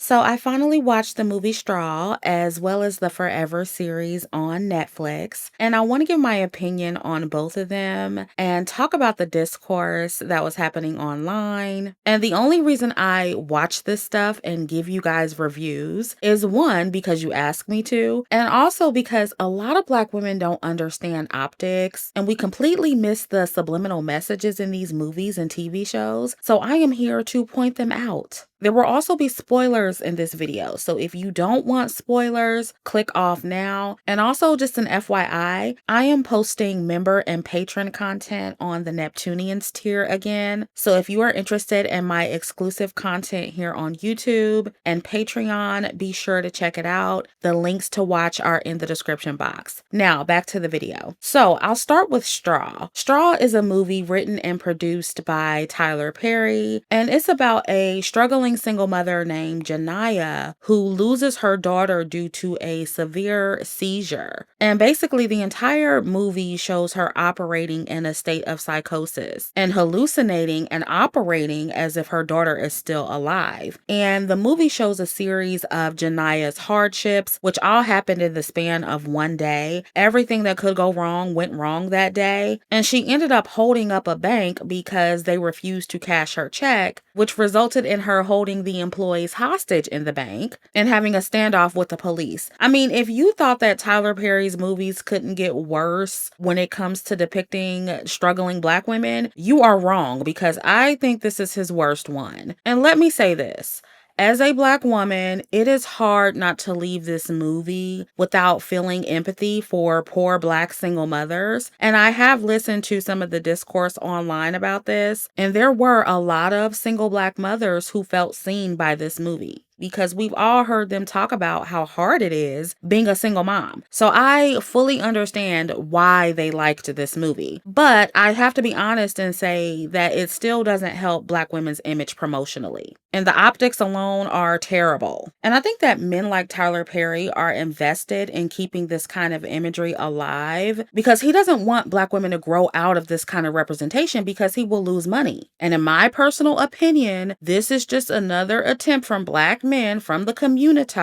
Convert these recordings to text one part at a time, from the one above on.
So I finally watched the movie Straw as well as the Forever series on Netflix. And I want to give my opinion on both of them and talk about the discourse that was happening online. And the only reason I watch this stuff and give you guys reviews is one, because you asked me to, and also because a lot of Black women don't understand optics and we completely miss the subliminal messages in these movies and TV shows. So I am here to point them out. There will also be spoilers in this video, so if you don't want spoilers, click off now. And also, just an FYI, I am posting member and patron content on the Neptunians tier again. So if you are interested in my exclusive content here on YouTube and Patreon, be sure to check it out. The links to watch are in the description box. Now, back to the video. So I'll start with Straw. Straw is a movie written and produced by Tyler Perry, and it's about a struggling single mother named Janiyah who loses her daughter due to a severe seizure. And basically, the entire movie shows her operating in a state of psychosis and hallucinating and operating as if her daughter is still alive. And the movie shows a series of Janiyah's hardships, which all happened in the span of one day. Everything that could go wrong went wrong that day. And she ended up holding up a bank because they refused to cash her check, which resulted in her holding the employees hostage in the bank and having a standoff with the police. I mean, if you thought that Tyler Perry's movies couldn't get worse when it comes to depicting struggling Black women, you are wrong, because I think this is his worst one. And let me say this. As a Black woman, it is hard not to leave this movie without feeling empathy for poor Black single mothers. And I have listened to some of the discourse online about this, and there were a lot of single Black mothers who felt seen by this movie, because we've all heard them talk about how hard it is being a single mom. So I fully understand why they liked this movie. But I have to be honest and say that it still doesn't help Black women's image promotionally. And the optics alone are terrible. And I think that men like Tyler Perry are invested in keeping this kind of imagery alive because he doesn't want Black women to grow out of this kind of representation because he will lose money. And in my personal opinion, this is just another attempt from Black men from the community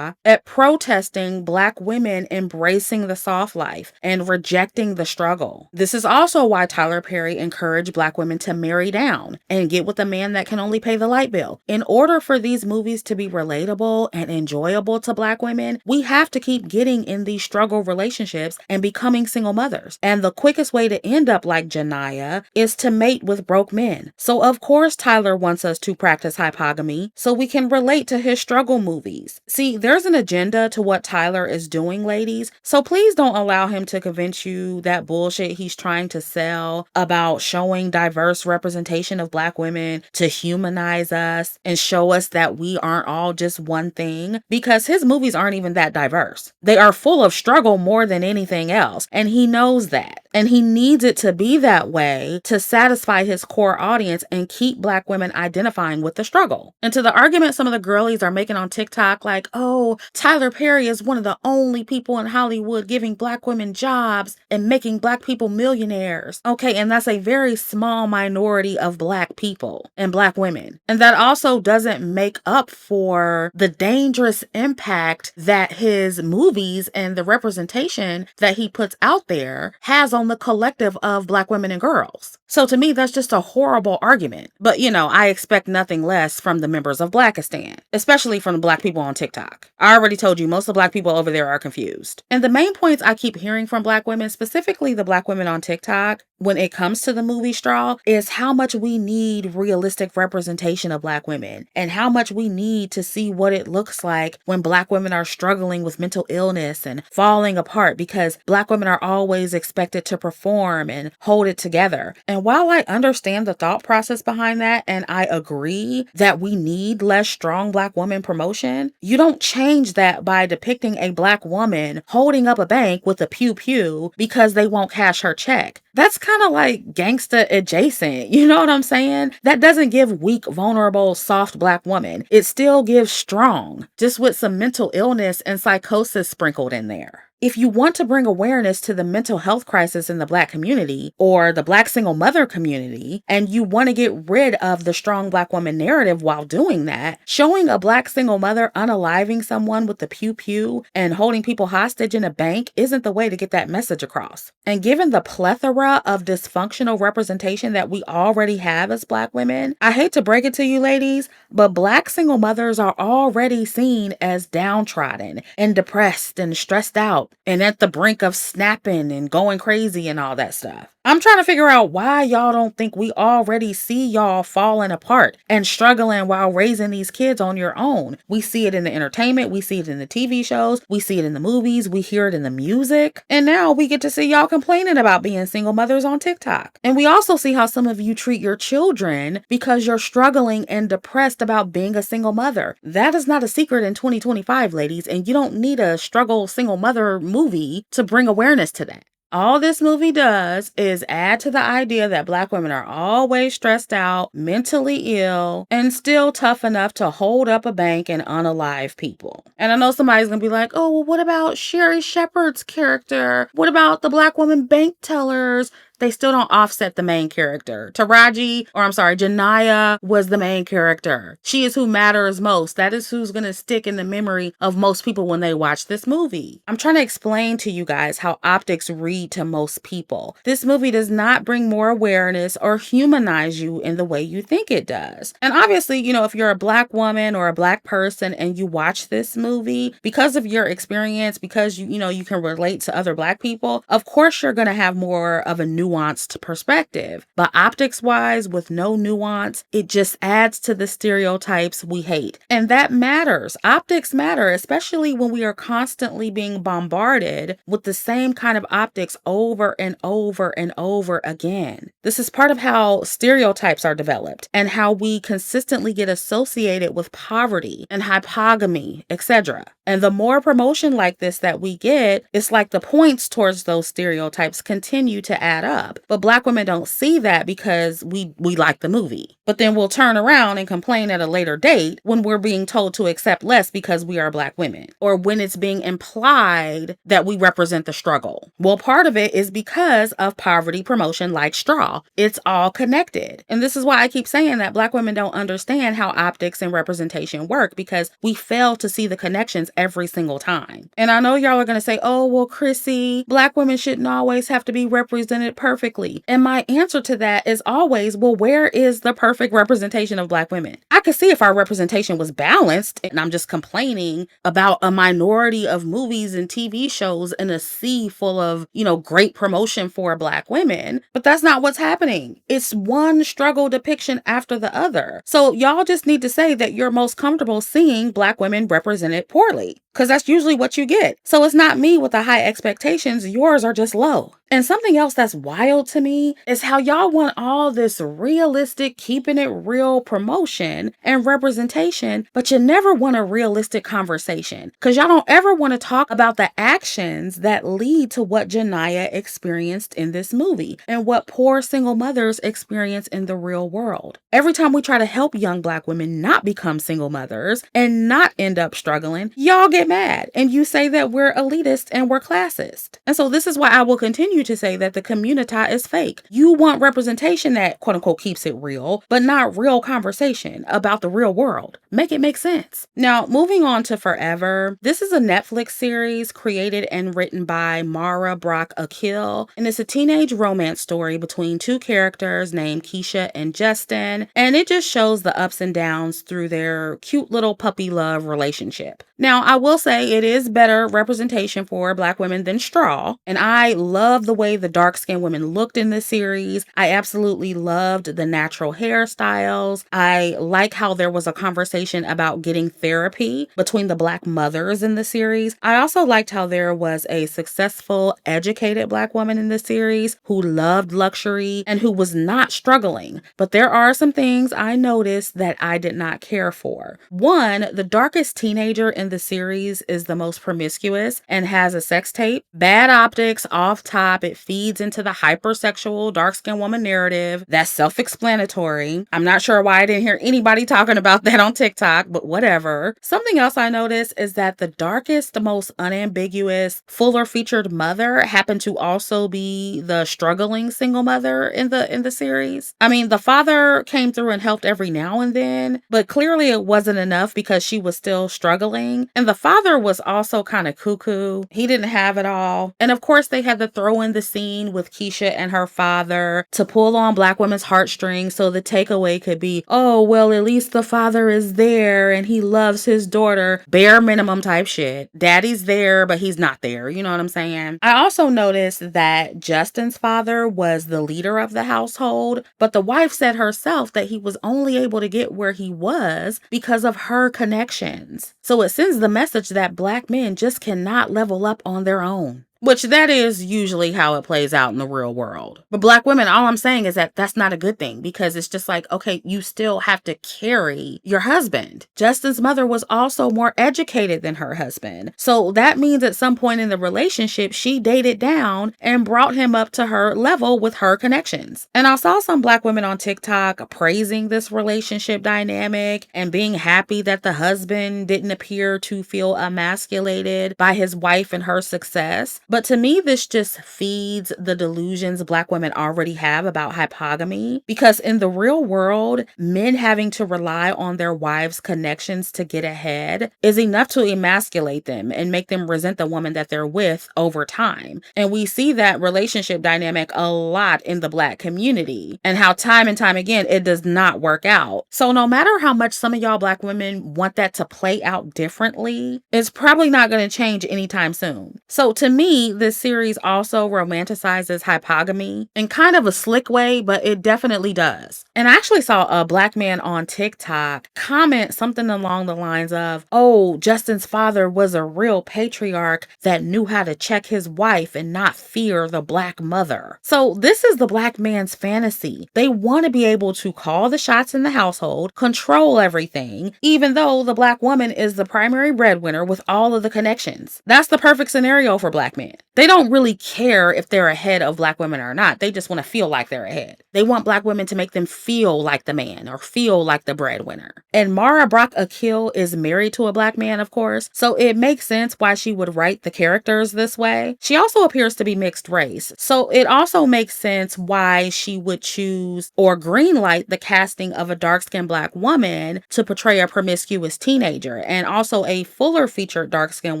at protesting Black women embracing the soft life and rejecting the struggle. This is also why Tyler Perry encouraged Black women to marry down and get with a man that can only pay the light bill. In order for these movies to be relatable and enjoyable to Black women, we have to keep getting in these struggle relationships and becoming single mothers. And the quickest way to end up like Janiyah is to mate with broke men. So of course Tyler wants us to practice hypogamy so we can relate to his struggle movies. See, there's an agenda to what Tyler is doing, ladies. So please don't allow him to convince you that bullshit he's trying to sell about showing diverse representation of Black women to humanize us and show us that we aren't all just one thing, because his movies aren't even that diverse. They are full of struggle more than anything else, and he knows that. And he needs it to be that way to satisfy his core audience and keep Black women identifying with the struggle. And to the argument some of the girlies are making on TikTok, like, oh, Tyler Perry is one of the only people in Hollywood giving Black women jobs and making Black people millionaires. Okay, and that's a very small minority of Black people and Black women. And that also doesn't make up for the dangerous impact that his movies and the representation that he puts out there has on the collective of Black women and girls. So to me, that's just a horrible argument. But I expect nothing less from the members of Blackistan, especially from the Black people on TikTok. I already told you most of the Black people over there are confused. And the main points I keep hearing from Black women, specifically the Black women on TikTok, when it comes to the movie Straw, is how much we need realistic representation of Black women and how much we need to see what it looks like when Black women are struggling with mental illness and falling apart, because Black women are always expected to perform and hold it together. And while I understand the thought process behind that, and I agree that we need less strong Black woman promotion, you don't change that by depicting a Black woman holding up a bank with a pew pew because they won't cash her check. That's kind of like gangsta adjacent. You know what I'm saying? That doesn't give weak, vulnerable, soft Black woman. It still gives strong, just with some mental illness and psychosis sprinkled in there. If you want to bring awareness to the mental health crisis in the Black community or the Black single mother community, and you want to get rid of the strong Black woman narrative while doing that, showing a Black single mother unaliving someone with the pew pew and holding people hostage in a bank isn't the way to get that message across. And given the plethora of dysfunctional representation that we already have as Black women, I hate to break it to you ladies, but Black single mothers are already seen as downtrodden and depressed and stressed out and at the brink of snapping and going crazy and all that stuff. I'm trying to figure out why y'all don't think we already see y'all falling apart and struggling while raising these kids on your own. We see it in the entertainment, we see it in the TV shows, we see it in the movies, we hear it in the music, and now we get to see y'all complaining about being single mothers on TikTok. And we also see how some of you treat your children because you're struggling and depressed about being a single mother. That is not a secret in 2025, ladies, and you don't need a struggle single mother movie to bring awareness to that. All this movie does is add to the idea that Black women are always stressed out, mentally ill, and still tough enough to hold up a bank and unalive people. And I know somebody's gonna be like, oh, well, what about Sherry Shepherd's character? What about the Black woman bank tellers? They still don't offset the main character. Janiyah was the main character. She is who matters most. That is who's going to stick in the memory of most people when they watch this movie. I'm trying to explain to you guys how optics read to most people. This movie does not bring more awareness or humanize you in the way you think it does. And obviously, if you're a Black woman or a Black person and you watch this movie, because of your experience, because you can relate to other Black people, of course you're going to have more of a nuanced perspective. But optics wise, with no nuance, it just adds to the stereotypes we hate. And that matters. Optics matter, especially when we are constantly being bombarded with the same kind of optics over and over and over again. This is part of how stereotypes are developed and how we consistently get associated with poverty and hypogamy, etc. And the more promotion like this that we get, it's like the points towards those stereotypes continue to add up. But Black women don't see that because we like the movie. But then we'll turn around and complain at a later date when we're being told to accept less because we are Black women, or when it's being implied that we represent the struggle. Well, part of it is because of poverty promotion like straw. It's all connected. And this is why I keep saying that Black women don't understand how optics and representation work, because we fail to see the connections every single time. And I know y'all are going to say, oh, well, Chrissy, Black women shouldn't always have to be represented perfectly. And my answer to that is always, well, where is the perfect representation of Black women? I could see if our representation was balanced, and I'm just complaining about a minority of movies and TV shows in a sea full of, great promotion for Black women. But that's not what's happening. It's one struggle depiction after the other. So y'all just need to say that you're most comfortable seeing Black women represented poorly, because that's usually what you get. So it's not me with the high expectations. Yours are just low. And something else that's wild to me is how y'all want all this realistic, keeping it real promotion and representation, but you never want a realistic conversation, because y'all don't ever want to talk about the actions that lead to what Janiyah experienced in this movie and what poor single mothers experience in the real world. Every time we try to help young Black women not become single mothers and not end up struggling, y'all get mad and you say that we're elitist and we're classist. And so this is why I will continue to say that the community is fake. You want representation that quote unquote keeps it real, but not real conversation about the real world. Make it make sense. Now, moving on to Forever. This is a Netflix series created and written by Mara Brock Akil, and it's a teenage romance story between two characters named Keisha and Justin, and it just shows the ups and downs through their cute little puppy love relationship. Now, I will say it is better representation for Black women than Straw, and I love the way the dark-skinned women looked in this series. I absolutely loved the natural hairstyles. I like how there was a conversation about getting therapy between the Black mothers in the series. I also liked how there was a successful, educated Black woman in the series who loved luxury and who was not struggling. But there are some things I noticed that I did not care for. One, the darkest teenager in the series is the most promiscuous and has a sex tape. Bad optics, off top, top, it feeds into the hypersexual dark-skinned woman narrative. That's self-explanatory. I'm not sure why I didn't hear anybody talking about that on TikTok, but whatever. Something else I noticed is that the darkest, most unambiguous, fuller featured mother happened to also be the struggling single mother in the series. I mean, the father came through and helped every now and then, but clearly it wasn't enough because she was still struggling. And the father was also kind of cuckoo. He didn't have it all. And of course, they had to throw in the scene with Keisha and her father to pull on Black women's heartstrings, so the takeaway could be, oh, well, at least the father is there and he loves his daughter. Bare minimum type shit. Daddy's there, but he's not there. You know what I'm saying? I also noticed that Justin's father was the leader of the household, but the wife said herself that he was only able to get where he was because of her connections. So it sends the message that Black men just cannot level up on their own. Which that is usually how it plays out in the real world. But Black women, all I'm saying is that that's not a good thing, because it's just like, okay, you still have to carry your husband. Justin's mother was also more educated than her husband. So that means at some point in the relationship, she dated down and brought him up to her level with her connections. And I saw some Black women on TikTok praising this relationship dynamic and being happy that the husband didn't appear to feel emasculated by his wife and her success. But to me, this just feeds the delusions Black women already have about hypogamy, because in the real world, men having to rely on their wives' connections to get ahead is enough to emasculate them and make them resent the woman that they're with over time. And we see that relationship dynamic a lot in the Black community, and how time and time again, it does not work out. So no matter how much some of y'all Black women want that to play out differently, it's probably not going to change anytime soon. So to me, this series also romanticizes hypogamy in kind of a slick way, but it definitely does. And I actually saw a Black man on TikTok comment something along the lines of, oh, Justin's father was a real patriarch that knew how to check his wife and not fear the Black mother. So this is the Black man's fantasy. They want to be able to call the shots in the household, control everything, even though the Black woman is the primary breadwinner with all of the connections. That's the perfect scenario for Black men. They don't really care if they're ahead of Black women or not. They just want to feel like they're ahead. They want Black women to make them feel like the man or feel like the breadwinner. And Mara Brock Akil is married to a Black man, of course, so it makes sense why she would write the characters this way. She also appears to be mixed race, so it also makes sense why she would choose or greenlight the casting of a dark-skinned Black woman to portray a promiscuous teenager, and also a fuller featured dark-skinned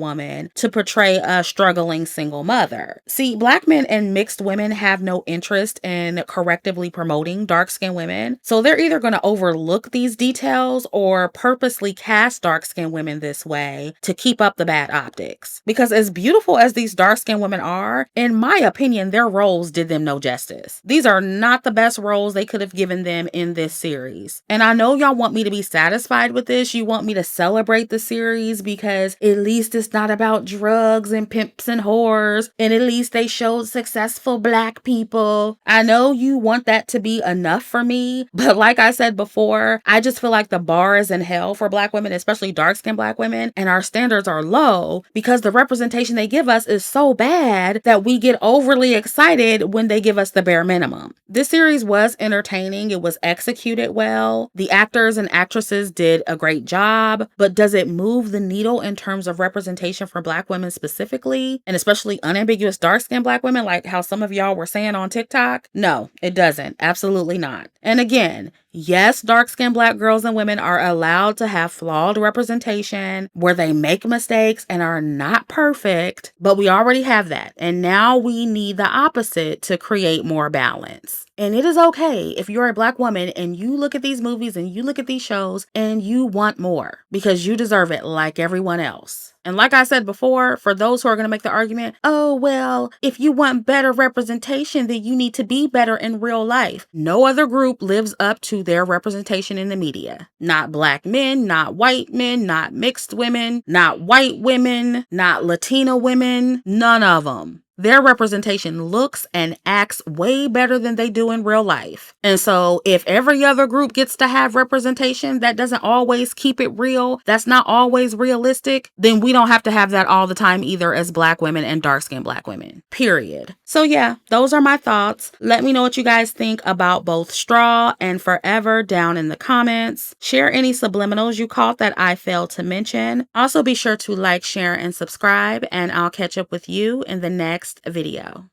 woman to portray a struggling single mother. See, Black men and mixed women have no interest in correctively promoting dark-skinned women, so they're either going to overlook these details or purposely cast dark-skinned women this way to keep up the bad optics. Because as beautiful as these dark-skinned women are, in my opinion, their roles did them no justice. These are not the best roles they could have given them in this series. And I know y'all want me to be satisfied with this. You want me to celebrate the series because at least it's not about drugs and pimps and whores, and at least they showed successful Black people. I know you want that to be enough for me, but like I said before, I just feel like the bar is in hell for Black women, especially dark-skinned Black women, and our standards are low because the representation they give us is so bad that we get overly excited when they give us the bare minimum. This series was entertaining. It was executed well. The actors and actresses did a great job, but does it move the needle in terms of representation for Black women specifically, and especially unambiguous dark-skinned Black women like how some of y'all were saying on TikTok? No, it doesn't. Absolutely not. And again, yes, dark-skinned Black girls and women are allowed to have flawed representation where they make mistakes and are not perfect, but we already have that. And now we need the opposite to create more balance. And it is okay if you're a Black woman and you look at these movies and you look at these shows and you want more because you deserve it like everyone else. And like I said before, for those who are going to make the argument, oh, well, if you want better representation, then you need to be better in real life. No other group lives up to their representation in the media. Not Black men, not white men, not mixed women, not white women, not Latina women, none of them. Their representation looks and acts way better than they do in real life. And so if every other group gets to have representation that doesn't always keep it real, that's not always realistic, then we don't have to have that all the time either as Black women and dark-skinned Black women. Period. So, yeah, those are my thoughts. Let me know what you guys think about both Straw and Forever down in the comments. Share any subliminals you caught that I failed to mention. Also, be sure to like, share, and subscribe, and I'll catch up with you in the next video.